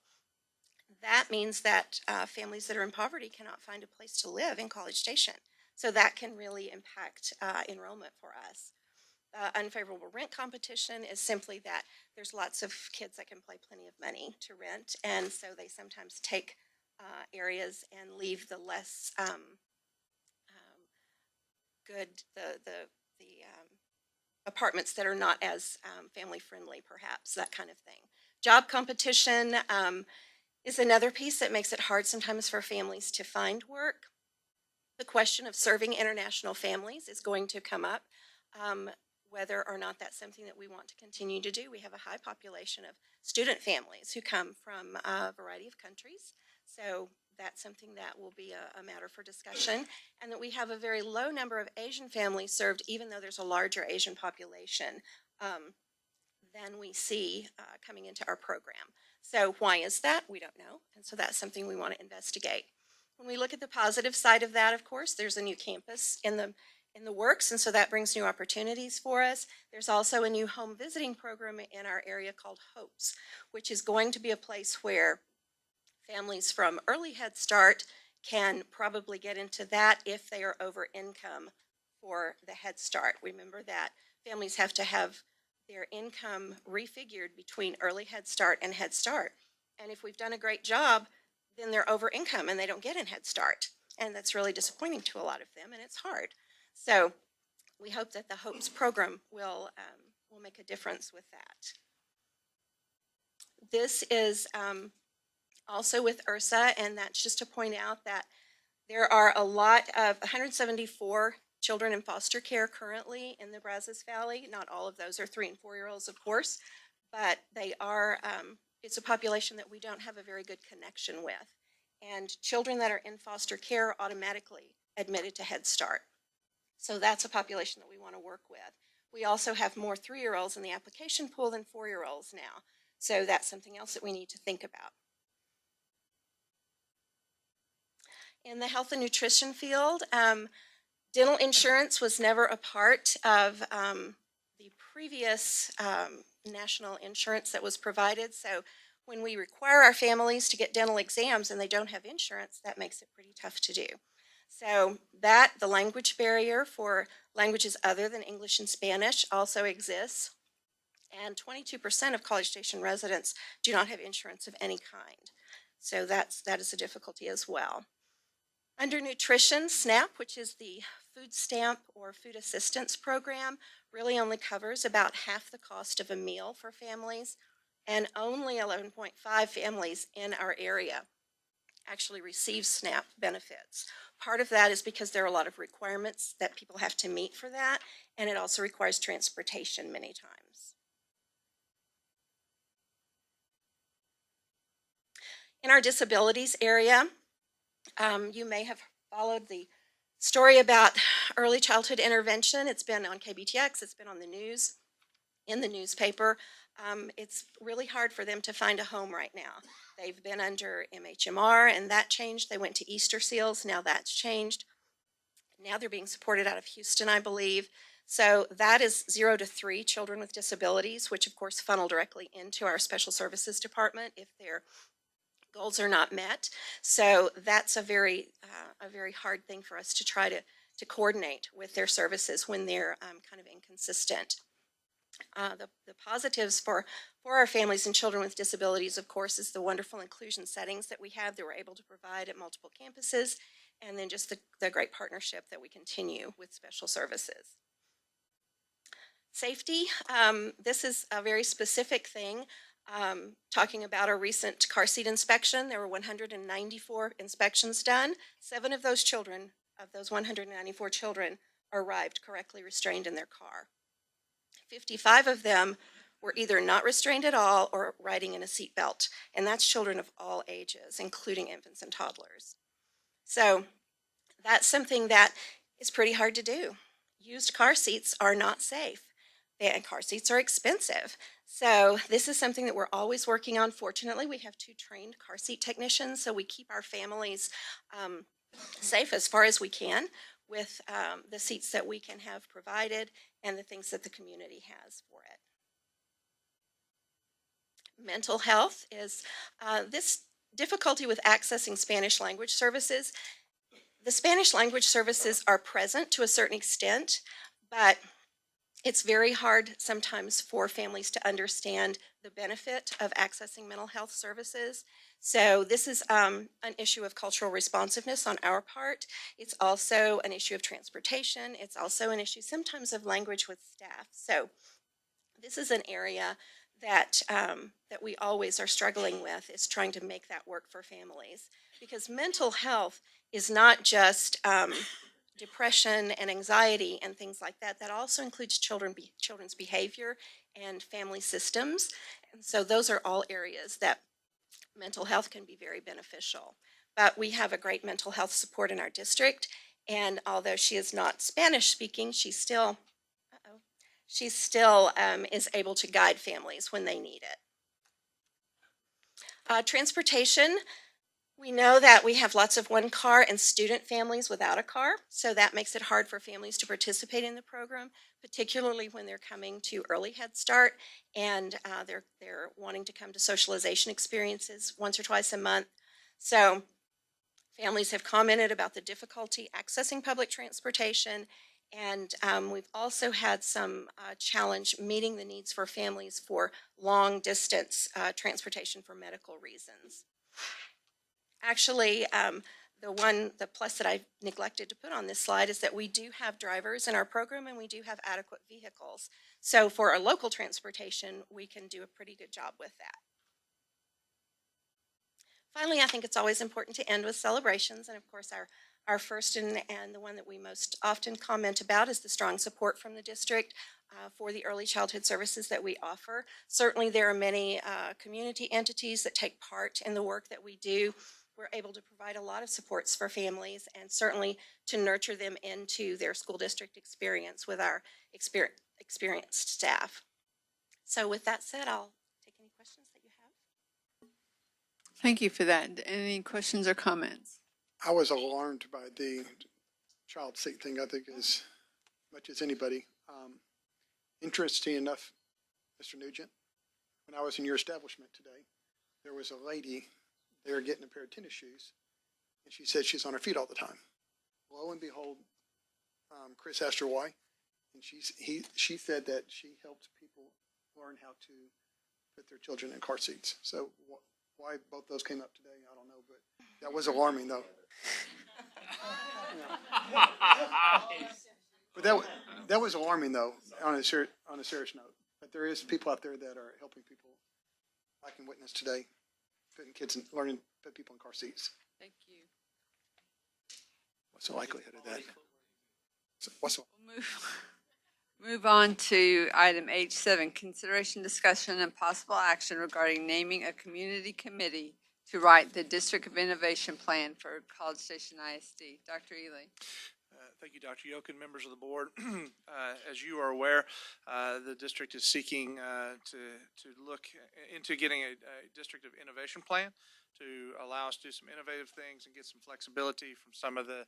That means that families that are in poverty cannot find a place to live in College Station, so that can really impact enrollment for us. Unfavorable rent competition is simply that there's lots of kids that can pay plenty of money to rent, and so they sometimes take areas and leave the less good, the apartments that are not as family friendly, perhaps, that kind of thing. Job competition is another piece that makes it hard sometimes for families to find work. The question of serving international families is going to come up. Whether or not that's something that we want to continue to do. We have a high population of student families who come from a variety of countries. So that's something that will be a matter for discussion. And that we have a very low number of Asian families served, even though there's a larger Asian population than we see coming into our program. So why is that? We don't know. And so that's something we want to investigate. When we look at the positive side of that, of course, there's a new campus in the works, and so that brings new opportunities for us. There's also a new home visiting program in our area called HOPES, which is going to be a place where families from early Head Start can probably get into that if they are over income for the Head Start. Remember that families have to have their income refigured between early Head Start and Head Start. And if we've done a great job, then they're over income and they don't get in Head Start. And that's really disappointing to a lot of them, and it's hard. So we hope that the HOPES program will make a difference with that. This is also with URSA, and that's just to point out that there are a lot of 174 children in foster care currently in the Brazos Valley. Not all of those are 3- and 4-year-olds, of course, but they are, it's a population that we don't have a very good connection with. And children that are in foster care are automatically admitted to Head Start. So that's a population that we want to work with. We also have more 3-year-olds in the application pool than 4-year-olds now. So that's something else that we need to think about. In the health and nutrition field, dental insurance was never a part of the previous national insurance that was provided. So when we require our families to get dental exams and they don't have insurance, that makes it pretty tough to do. So that, the language barrier for languages other than English and Spanish also exists. And 22% of College Station residents do not have insurance of any kind. So that is a difficulty as well. Under nutrition, SNAP, which is the food stamp or food assistance program, really only covers about half the cost of a meal for families, and only 11.5 families in our area actually receive SNAP benefits. Part of that is because there are a lot of requirements that people have to meet for that, and it also requires transportation many times. In our disabilities area, you may have followed the story about early childhood intervention. It's been on KBTX, it's been on the news, in the newspaper. It's really hard for them to find a home right now. They've been under MHMR, and that changed. They went to Easter Seals, now that's changed. Now they're being supported out of Houston, I believe. So that is 0 to 3 children with disabilities, which of course funnel directly into our special services department if their goals are not met. So that's a very hard thing for us to try to coordinate with their services when they're kind of inconsistent. The positives for our families and children with disabilities, of course, is the wonderful inclusion settings that we have that we're able to provide at multiple campuses, and then just the great partnership that we continue with special services. Safety, this is a very specific thing. Talking about a recent car seat inspection, there were 194 inspections done. 7 of those children, of those 194 children, arrived correctly restrained in their car. 55 of them were either not restrained at all or riding in a seatbelt, and that's children of all ages, including infants and toddlers. So that's something that is pretty hard to do. Used car seats are not safe. and car seats are expensive. So this is something that we're always working on. Fortunately, we have 2 trained car seat technicians, so we keep our families safe as far as we can with the seats that we can have provided and the things that the community has for it. Mental health is this difficulty with accessing Spanish language services. The Spanish language services are present to a certain extent, but it's very hard sometimes for families to understand the benefit of accessing mental health services. So this is an issue of cultural responsiveness on our part. It's also an issue of transportation. It's also an issue sometimes of language with staff. So this is an area that that we always are struggling with, is trying to make that work for families, because mental health is not just depression and anxiety and things like that. That also includes children's behavior and family systems. And so those are all areas that mental health can be very beneficial. But we have a great mental health support in our district. And although she is not Spanish speaking, she still is able to guide families when they need it. Transportation. We know that we have lots of one car and student families without a car, so that makes it hard for families to participate in the program, particularly when they're coming to early Head Start and they're wanting to come to socialization experiences once or twice a month. So families have commented about the difficulty accessing public transportation, and we've also had some challenge meeting the needs for families for long distance transportation for medical reasons. Actually, the plus that I neglected to put on this slide is that we do have drivers in our program and we do have adequate vehicles. So for our local transportation, we can do a pretty good job with that. Finally, I think it's always important to end with celebrations. And of course, our first and the one that we most often comment about is the strong support from the district for the early childhood services that we offer. Certainly, there are many community entities that take part in the work that we do. We're able to provide a lot of supports for families and certainly to nurture them into their school district experience with our experienced staff. So with that said, I'll take any questions that you have. Thank you for that. Any questions or comments? I was alarmed by the child seat thing, I think, as much as anybody. Interesting enough, Mr. Nugent, when I was in your establishment today, there was a lady there getting a pair of tennis shoes, and she said she's on her feet all the time. Lo and behold, Chris asked her why, and she said that she helped people learn how to put their children in car seats. So why both those came up today, I don't know, but that was alarming, though. But that was alarming, though, on a serious note. But there is people out there that are helping people. I can witness today, putting kids in, learning to put people in car seats. Thank you. What's the likelihood of that? We'll move on to item H7, consideration, discussion, and possible action regarding naming a community committee to write the District of Innovation Plan for College Station ISD. Dr. Ely. Thank you, Dr. Yokin, members of the board. As you are aware, the district is seeking to look into getting a District of Innovation Plan to allow us to do some innovative things and get some flexibility from some of the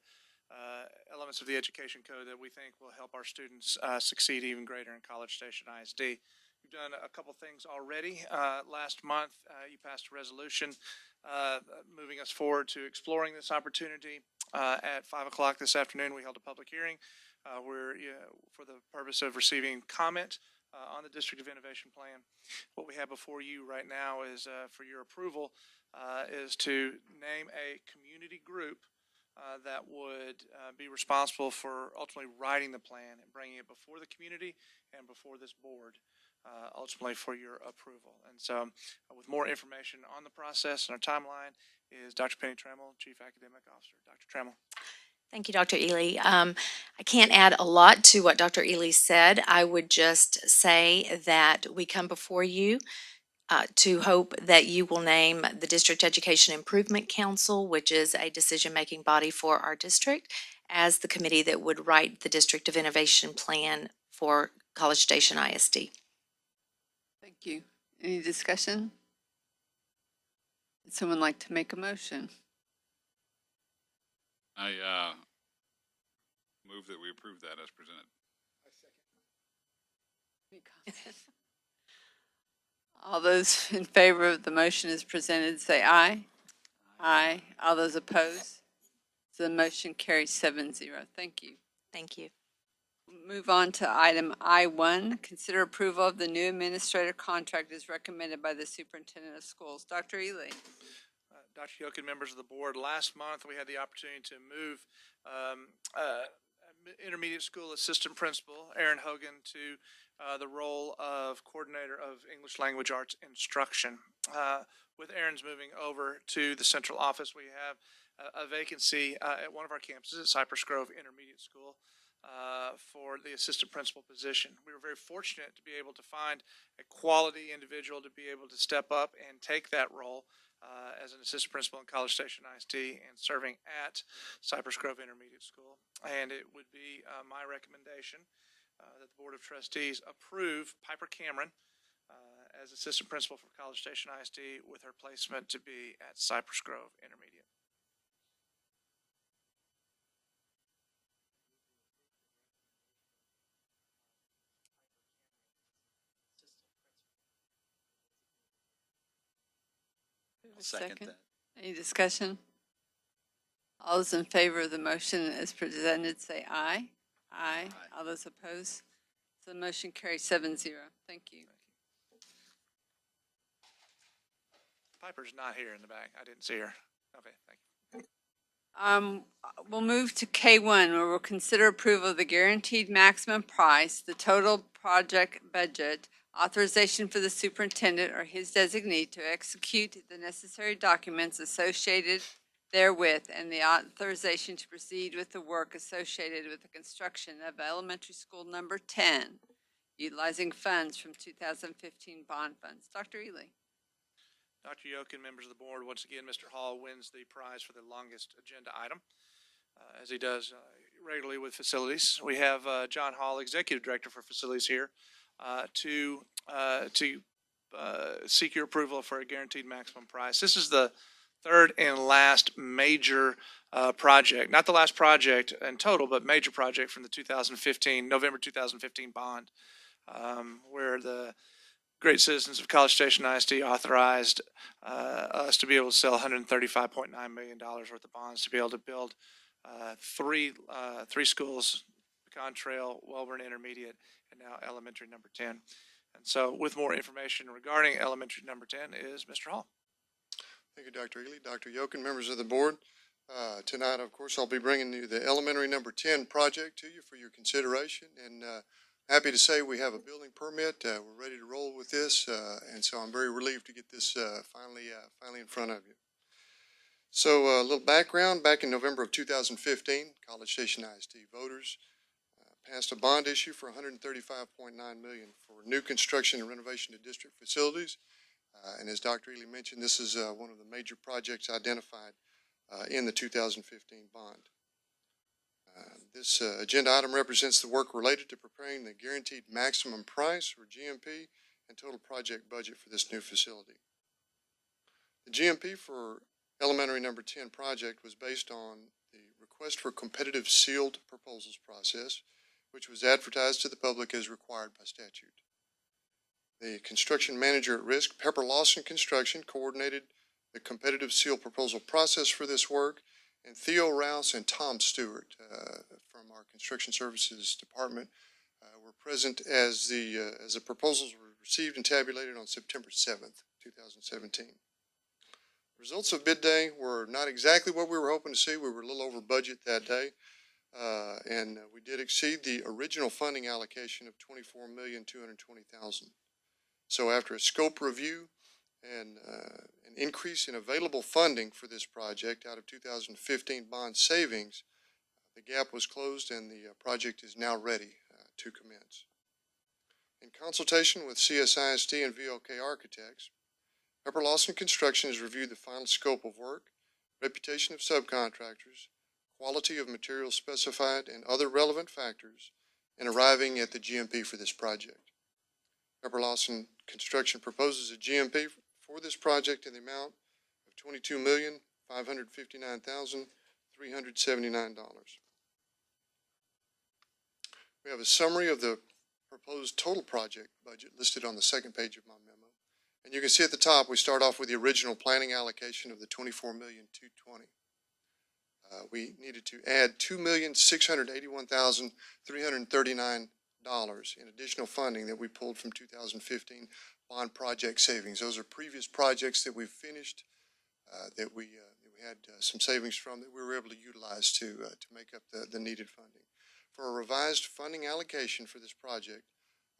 elements of the education code that we think will help our students succeed even greater in College Station ISD. We've done a couple things already. Last month, you passed a resolution moving us forward to exploring this opportunity. At 5 o'clock this afternoon, we held a public hearing for the purpose of receiving comment on the District of Innovation Plan. What we have before you right now is for your approval is to name a community group that would be responsible for ultimately writing the plan and bringing it before the community and before this board, ultimately for your approval. And so with more information on the process and our timeline is Dr. Penny Trammell, Chief Academic Officer. Dr. Trammell. Thank you, Dr. Ely. I can't add a lot to what Dr. Ely said. I would just say that we come before you to hope that you will name the District Education Improvement Council, which is a decision-making body for our district, as the committee that would write the District of Innovation Plan for College Station ISD. Thank you. Any discussion? Would someone like to make a motion? I move that we approve that as presented. Any comment? All those in favor of the motion as presented, say aye. Aye. All those opposed? So the motion carries 7-0. Thank you. Thank you. Move on to item I1. Consider approval of the new administrator contract as recommended by the superintendent of schools. Dr. Ely. Dr. Yokin, members of the board, last month we had the opportunity to move intermediate school assistant principal Aaron Hogan to the role of coordinator of English language arts instruction. With Aaron's moving over to the central office, we have a vacancy at one of our campuses at Cypress Grove Intermediate School for the assistant principal position. We were very fortunate to be able to find a quality individual to be able to step up and take that role as an assistant principal in College Station ISD and serving at Cypress Grove Intermediate School. And it would be my recommendation that the Board of Trustees approve Piper Cameron as assistant principal for College Station ISD with her placement to be at Cypress Grove Intermediate. Second. Any discussion? All those in favor of the motion as presented, say aye. Aye. All those opposed? So the motion carries 7-0. Thank you. Piper's not here in the back. I didn't see her. Okay, thank you. We'll move to K1, where we'll consider approval of the guaranteed maximum price, the total project budget, authorization for the superintendent or his designee to execute the necessary documents associated therewith, and the authorization to proceed with the work associated with the construction of elementary school number 10, utilizing funds from 2015 bond funds. Dr. Ely. Dr. Yokin, members of the board, once again, Mr. Hall wins the prize for the longest agenda item, as he does regularly with facilities. We have John Hall, Executive Director for Facilities here, to seek your approval for a guaranteed maximum price. This is the third and last major project, not the last project in total, but major project from the November 2015 bond, where the great citizens of College Station ISD authorized us to be able to sell $135.9 million worth of bonds to be able to build three schools, Pecan Trail, Welborn Intermediate, and now elementary number 10. And so with more information regarding elementary number 10 is Mr. Hall. Thank you, Dr. Ely, Dr. Yokin, members of the board. Tonight, of course, I'll be bringing you the elementary number 10 project to you for your consideration. And happy to say we have a building permit. We're ready to roll with this. And so I'm very relieved to get this finally in front of you. So a little background. Back in November of 2015, College Station ISD voters passed a bond issue for $135.9 million for new construction and renovation to district facilities. And as Dr. Ely mentioned, this is one of the major projects identified in the 2015 bond. This agenda item represents the work related to preparing the guaranteed maximum price, or GMP, and total project budget for this new facility. The GMP for elementary number 10 project was based on the request for competitive sealed proposals process, which was advertised to the public as required by statute. The construction manager at risk, Pepper Lawson Construction, coordinated the competitive seal proposal process for this work, and Theo Rouse and Tom Stewart from our construction services department were present as the proposals were received and tabulated on September 7th, 2017. Results of bid day were not exactly what we were hoping to see. We were a little over budget that day, and we did exceed the original funding allocation of $24,220,000. So after a scope review and an increase in available funding for this project out of 2015 bond savings, the gap was closed and the project is now ready to commence. In consultation with CSISD and VOK Architects, Pepper Lawson Construction has reviewed the final scope of work, reputation of subcontractors, quality of materials specified, and other relevant factors, and arriving at the GMP for this project. Pepper Lawson Construction proposes a GMP for this project in the amount of $22,559,379. We have a summary of the proposed total project budget listed on the second page of my memo. And you can see at the top, we start off with the original planning allocation of the $24,220,000. We needed to add $2,681,339 in additional funding that we pulled from 2015 bond project savings. Those are previous projects that we've finished, that we had some savings from that we were able to utilize to make up the needed funding. For a revised funding allocation for this project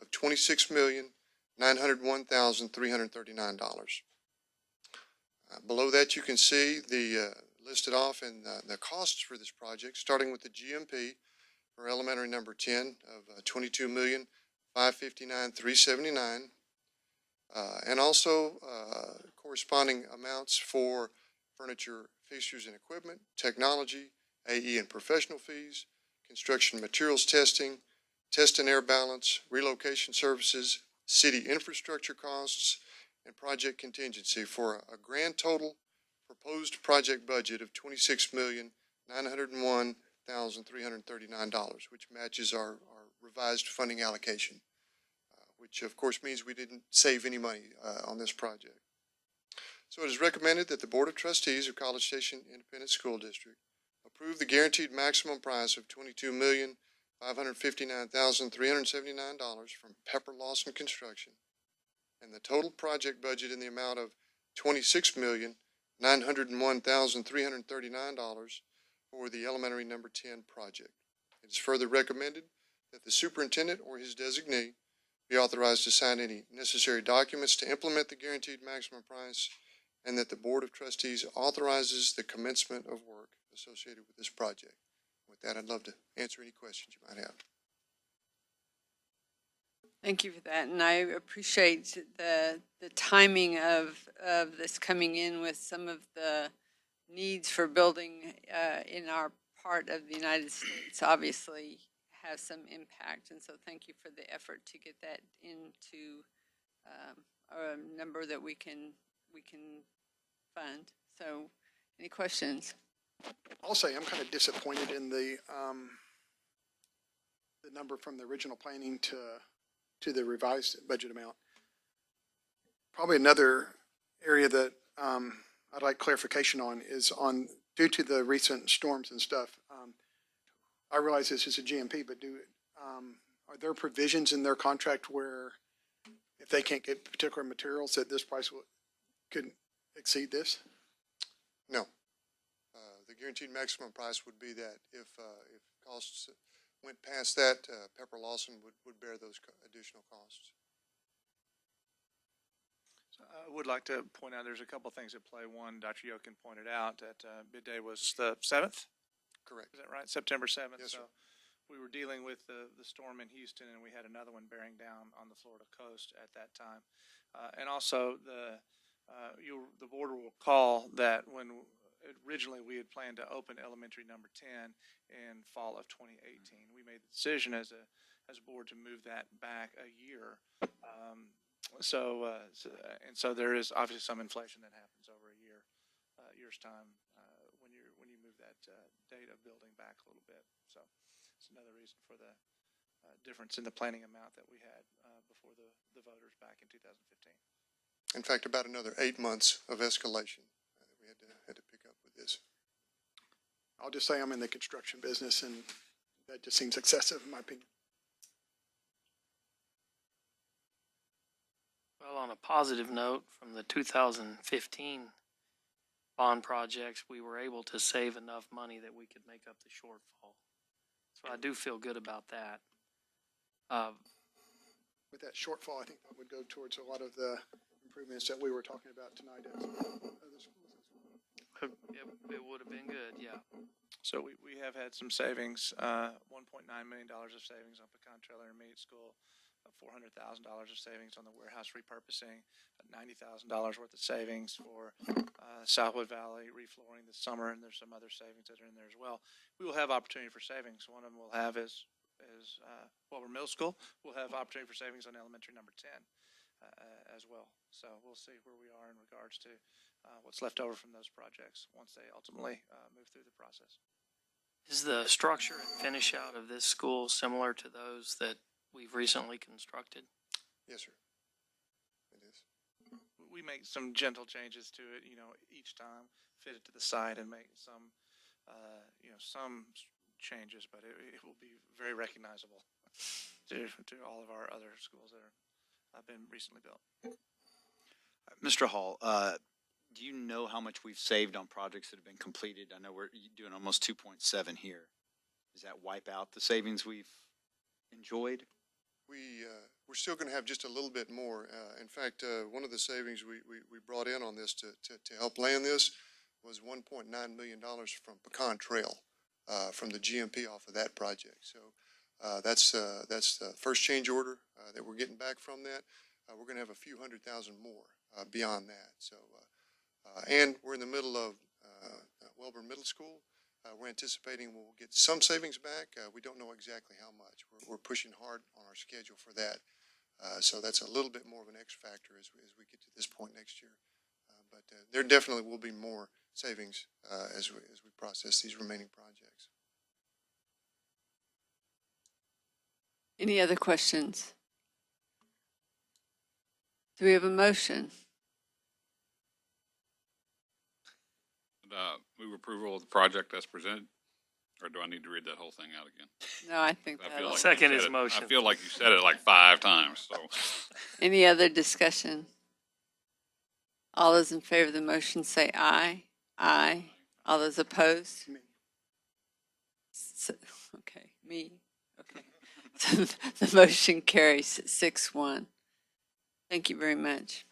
of $26,901,339. Below that, you can see the listed off in the costs for this project, starting with the GMP for elementary number 10 of $22,559,379, and also corresponding amounts for furniture, fixtures, and equipment, technology, AE and professional fees, construction materials testing, test and air balance, relocation services, city infrastructure costs, and project contingency for a grand total proposed project budget of $26,901,339, which matches our revised funding allocation, which of course means we didn't save any money on this project. So it is recommended that the Board of Trustees of College Station Independent School District approve the guaranteed maximum price of $22,559,379 from Pepper Lawson Construction, and the total project budget in the amount of $26,901,339 for the elementary number 10 project. It is further recommended that the superintendent or his designee be authorized to sign any necessary documents to implement the guaranteed maximum price, and that the Board of Trustees authorizes the commencement of work associated with this project. With that, I'd love to answer any questions you might have. Thank you for that, and I appreciate the timing of this coming in with some of the needs for building in our part of the United States obviously has some impact, and so thank you for the effort to get that into a number that we can fund. So, any questions? I'll say I'm kind of disappointed in the number from the original planning to the revised budget amount. Probably another area that I'd like clarification on is on, due to the recent storms and stuff, I realize this is a GMP, but are there provisions in their contract where if they can't get particular materials that this price could exceed this? No. The guaranteed maximum price would be that if costs went past that, Pepper Lawson would bear those additional costs. So I would like to point out there's a couple things at play. One, Dr. Yokin pointed out that bid day was the 7th. Correct. Is that right? September 7th. Yes, so we were dealing with the storm in Houston, and we had another one bearing down on the Florida coast at that time. And also the board will recall that when originally we had planned to open elementary number 10 in fall of 2018. We made the decision as a board to move that back a year. So there is obviously some inflation that happens over a year's time when you move that date of building back a little bit. So it's another reason for the difference in the planning amount that we had before the voters back in 2015. In fact, about another 8 months of escalation that we had to pick up with this. I'll just say I'm in the construction business, and that just seems excessive in my opinion. Well, on a positive note, from the 2015 bond projects, we were able to save enough money that we could make up the shortfall. So I do feel good about that. With that shortfall, I think that would go towards a lot of the improvements that we were talking about tonight at other schools. It would have been good, yeah. So we have had some savings, $1.9 million of savings on Pecan Trail Intermediate School, $400,000 of savings on the warehouse repurposing, $90,000 worth of savings for Southwood Valley reflooring this summer, and there's some other savings that are in there as well. We will have opportunity for savings. One of them we'll have is Welber Middle School, we'll have opportunity for savings on elementary number 10 as well. So we'll see where we are in regards to what's left over from those projects once they ultimately move through the process. Is the structure and finish out of this school similar to those that we've recently constructed? Yes, sir. It is. We make some gentle changes to it, each time, fit it to the site and make some, some changes, but it will be very recognizable to all of our other schools that have been recently built. Mr. Hall, do you know how much we've saved on projects that have been completed? I know we're doing almost 2.7 here. Does that wipe out the savings we've enjoyed? We're still going to have just a little bit more. In fact, one of the savings we brought in on this to help land this was $1.9 million from Pecan Trail, from the GMP off of that project. So that's the first change order that we're getting back from that. We're going to have a few $100,000 more beyond that. So, and we're in the middle of Welber Middle School. We're anticipating we'll get some savings back. We don't know exactly how much. We're pushing hard on our schedule for that. So that's a little bit more of an X factor as we get to this point next year. But there definitely will be more savings as we process these remaining projects. Any other questions? Do we have a motion? Move approval of the project as presented, or do I need to read that whole thing out again? No, I think I that. feel like Second you is said it- motion. I feel like you said it like 5 times, so. Any other discussion? All those in favor of the motion say aye. Aye. All those opposed? Me. Okay, me. Okay. So the motion carries 6-1. Thank you very much.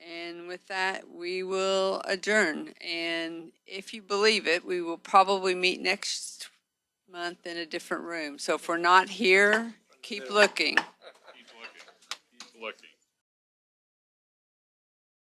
And with that, we will adjourn. And if you believe it, we will probably meet next month in a different room. So if we're not here, keep looking. Keep looking. Keep looking.